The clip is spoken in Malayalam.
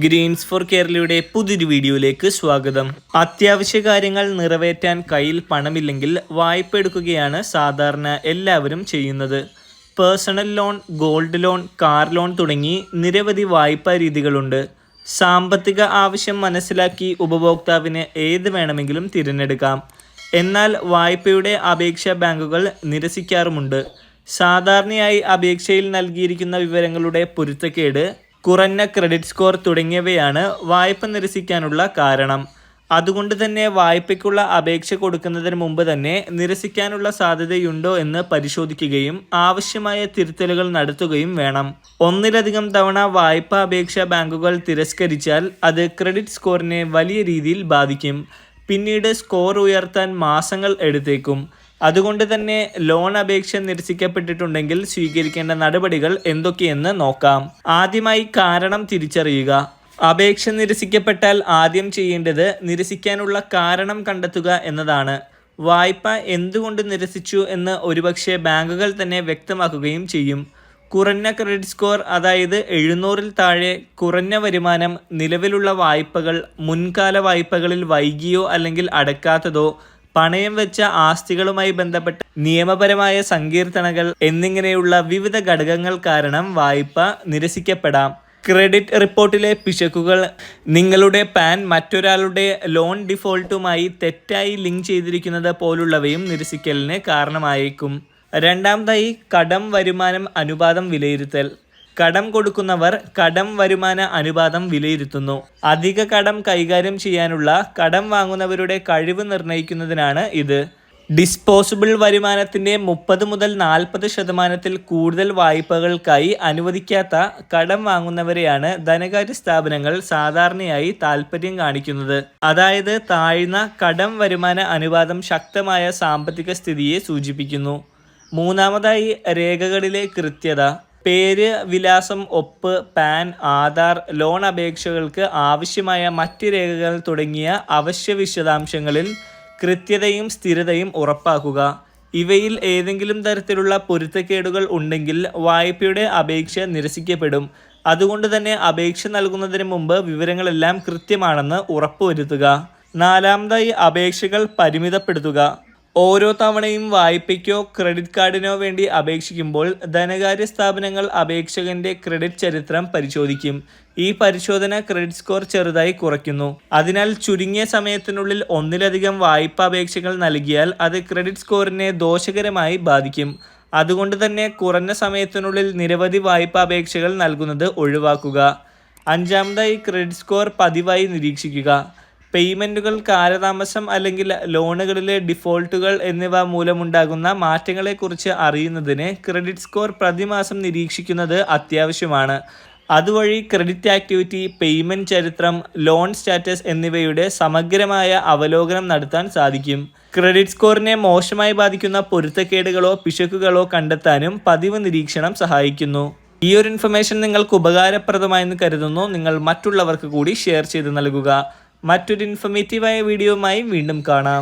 ഗ്രീൻസ് ഫോർ കേരളയുടെ പുതിയൊരു വീഡിയോയിലേക്ക് സ്വാഗതം. അത്യാവശ്യ കാര്യങ്ങൾ നിറവേറ്റാൻ കയ്യിൽ പണമില്ലെങ്കിൽ വായ്പ എടുക്കുകയാണ് സാധാരണ എല്ലാവരും ചെയ്യുന്നത്. Personal loan, gold loan, car loan തുടങ്ങി നിരവധി വായ്പാ രീതികളുണ്ട്. സാമ്പത്തിക ആവശ്യം മനസ്സിലാക്കി ഉപഭോക്താവിന് ഏത് വേണമെങ്കിലും തിരഞ്ഞെടുക്കാം. എന്നാൽ വായ്പയുടെ അപേക്ഷ ബാങ്കുകൾ നിരസിക്കാറുമുണ്ട്. സാധാരണയായി അപേക്ഷയിൽ നൽകിയിരിക്കുന്ന വിവരങ്ങളുടെ പൊരുത്തക്കേട്, കുറഞ്ഞ ക്രെഡിറ്റ് സ്കോർ തുടങ്ങിയവയാണ് വായ്പ നിരസിക്കാനുള്ള കാരണം. അതുകൊണ്ട് തന്നെ വായ്പയ്ക്കുള്ള അപേക്ഷ കൊടുക്കുന്നതിന് മുമ്പ് തന്നെ നിരസിക്കാനുള്ള സാധ്യതയുണ്ടോ എന്ന് പരിശോധിക്കുകയും ആവശ്യമായ തിരുത്തലുകൾ നടത്തുകയും വേണം. ഒന്നിലധികം തവണ വായ്പാ അപേക്ഷ ബാങ്കുകൾ തിരസ്കരിച്ചാൽ അത് ക്രെഡിറ്റ് സ്കോറിനെ വലിയ രീതിയിൽ ബാധിക്കും. പിന്നീട് സ്കോർ ഉയർത്താൻ മാസങ്ങൾ എടുത്തേക്കും. അതുകൊണ്ട് തന്നെ ലോൺ അപേക്ഷ നിരസിക്കപ്പെട്ടിട്ടുണ്ടെങ്കിൽ സ്വീകരിക്കേണ്ട നടപടികൾ എന്തൊക്കെയെന്ന് നോക്കാം. ആദ്യമായി കാരണം തിരിച്ചറിയുക. അപേക്ഷ നിരസിക്കപ്പെട്ടാൽ ആദ്യം ചെയ്യേണ്ടത് നിരസിക്കാനുള്ള കാരണം കണ്ടെത്തുക എന്നതാണ്. വായ്പ എന്തുകൊണ്ട് നിരസിച്ചു എന്ന് ഒരുപക്ഷെ ബാങ്കുകൾ തന്നെ വ്യക്തമാക്കുകയും ചെയ്യും. കുറഞ്ഞ ക്രെഡിറ്റ് സ്കോർ, അതായത് 700-ൽ താഴെ കുറഞ്ഞ വരുമാനം, നിലവിലുള്ള വായ്പകൾ, മുൻകാല വായ്പകളിൽ വൈകിയോ അല്ലെങ്കിൽ അടയ്ക്കാത്തതോ, പണയം വെച്ച ആസ്തികളുമായി ബന്ധപ്പെട്ട നിയമപരമായ സങ്കീർത്തനങ്ങൾ എന്നിങ്ങനെയുള്ള വിവിധ ഘടകങ്ങൾ കാരണം വായ്പ നിരസിക്കപ്പെടാം. ക്രെഡിറ്റ് റിപ്പോർട്ടിലെ പിശകുകൾ, നിങ്ങളുടെ പാൻ മറ്റൊരാളുടെ ലോൺ ഡിഫോൾട്ടുമായി തെറ്റായി ലിങ്ക് ചെയ്തിരിക്കുന്നത് പോലുള്ളവയും നിരസിക്കലിന് കാരണമായേക്കും. രണ്ടാമതായി, കടം വരുമാനം അനുപാതം വിലയിരുത്തൽ. കടം കൊടുക്കുന്നവർ കടം വരുമാന അനുപാതം വിലയിരുത്തുന്നു. അധിക കടം കൈകാര്യം ചെയ്യാനുള്ള കടം വാങ്ങുന്നവരുടെ കഴിവ് നിർണ്ണയിക്കുന്നതിനാണ് ഇത്. ഡിസ്പോസിബിൾ വരുമാനത്തിൻ്റെ 30 മുതൽ 40% കൂടുതൽ വായ്പകൾക്കായി അനുവദിക്കാത്ത കടം വാങ്ങുന്നവരെയാണ് ധനകാര്യ സ്ഥാപനങ്ങൾ സാധാരണയായി താൽപ്പര്യം കാണിക്കുന്നത്. അതായത് താഴ്ന്ന കടം വരുമാന അനുപാതം ശക്തമായ സാമ്പത്തിക സ്ഥിതിയെ സൂചിപ്പിക്കുന്നു. മൂന്നാമതായി, രേഖകളിലെ കൃത്യത. പേര്, വിലാസം, ഒപ്പ്, പാൻ, ആധാർ, ലോൺ അപേക്ഷകൾക്ക് ആവശ്യമായ മറ്റ് രേഖകൾ തുടങ്ങിയ അവശ്യ വിശദാംശങ്ങളിൽ കൃത്യതയും സ്ഥിരതയും ഉറപ്പാക്കുക. ഇവയിൽ ഏതെങ്കിലും തരത്തിലുള്ള പൊരുത്തക്കേടുകൾ ഉണ്ടെങ്കിൽ വായ്പയുടെ അപേക്ഷ നിരസിക്കപ്പെടും. അതുകൊണ്ട് തന്നെ അപേക്ഷ നൽകുന്നതിന് മുമ്പ് വിവരങ്ങളെല്ലാം കൃത്യമാണെന്ന് ഉറപ്പുവരുത്തുക. നാലാമതായി, അപേക്ഷകൾ പരിമിതപ്പെടുത്തുക. ഓരോ തവണയും വായ്പയ്ക്കോ ക്രെഡിറ്റ് കാർഡിനോ വേണ്ടി അപേക്ഷിക്കുമ്പോൾ ധനകാര്യ സ്ഥാപനങ്ങൾ അപേക്ഷകന്റെ ക്രെഡിറ്റ് ചരിത്രം പരിശോധിക്കും. ഈ പരിശോധന ക്രെഡിറ്റ് സ്കോർ ചെറുതായി കുറയ്ക്കുന്നു. അതിനാൽ ചുരുങ്ങിയ സമയത്തിനുള്ളിൽ ഒന്നിലധികം വായ്പാ അപേക്ഷകൾ നൽകിയാൽ അത് ക്രെഡിറ്റ് സ്കോറിനെ ദോഷകരമായി ബാധിക്കും. അതുകൊണ്ട് തന്നെ കുറഞ്ഞ സമയത്തിനുള്ളിൽ നിരവധി വായ്പാ അപേക്ഷകൾ നൽകുന്നത് ഒഴിവാക്കുക. അഞ്ചാമതായി, ക്രെഡിറ്റ് സ്കോർ പതിവായി നിരീക്ഷിക്കുക. പേയ്മെൻറ്റുകൾ കാലതാമസം അല്ലെങ്കിൽ ലോണുകളിലെ ഡിഫോൾട്ടുകൾ എന്നിവ മൂലമുണ്ടാകുന്ന മാറ്റങ്ങളെക്കുറിച്ച് അറിയുന്നതിന് ക്രെഡിറ്റ് സ്കോർ പ്രതിമാസം നിരീക്ഷിക്കുന്നത് അത്യാവശ്യമാണ്. അതുവഴി ക്രെഡിറ്റ് ആക്ടിവിറ്റി, പേയ്മെൻറ്റ് ചരിത്രം, ലോൺ സ്റ്റാറ്റസ് എന്നിവയുടെ സമഗ്രമായ അവലോകനം നടത്താൻ സാധിക്കും. ക്രെഡിറ്റ് സ്കോറിനെ മോശമായി ബാധിക്കുന്ന പൊരുത്തക്കേടുകളോ പിശകുകളോ കണ്ടെത്താനും പതിവ് നിരീക്ഷണം സഹായിക്കുന്നു. ഈ ഒരു ഇൻഫർമേഷൻ നിങ്ങൾക്ക് ഉപകാരപ്രദമായെന്ന് കരുതുന്നു. നിങ്ങൾ മറ്റുള്ളവർക്ക് കൂടി ഷെയർ ചെയ്ത് നൽകുക. മറ്റൊരു ഇൻഫർമേറ്റീവായ വീഡിയോയുമായി വീണ്ടും കാണാം.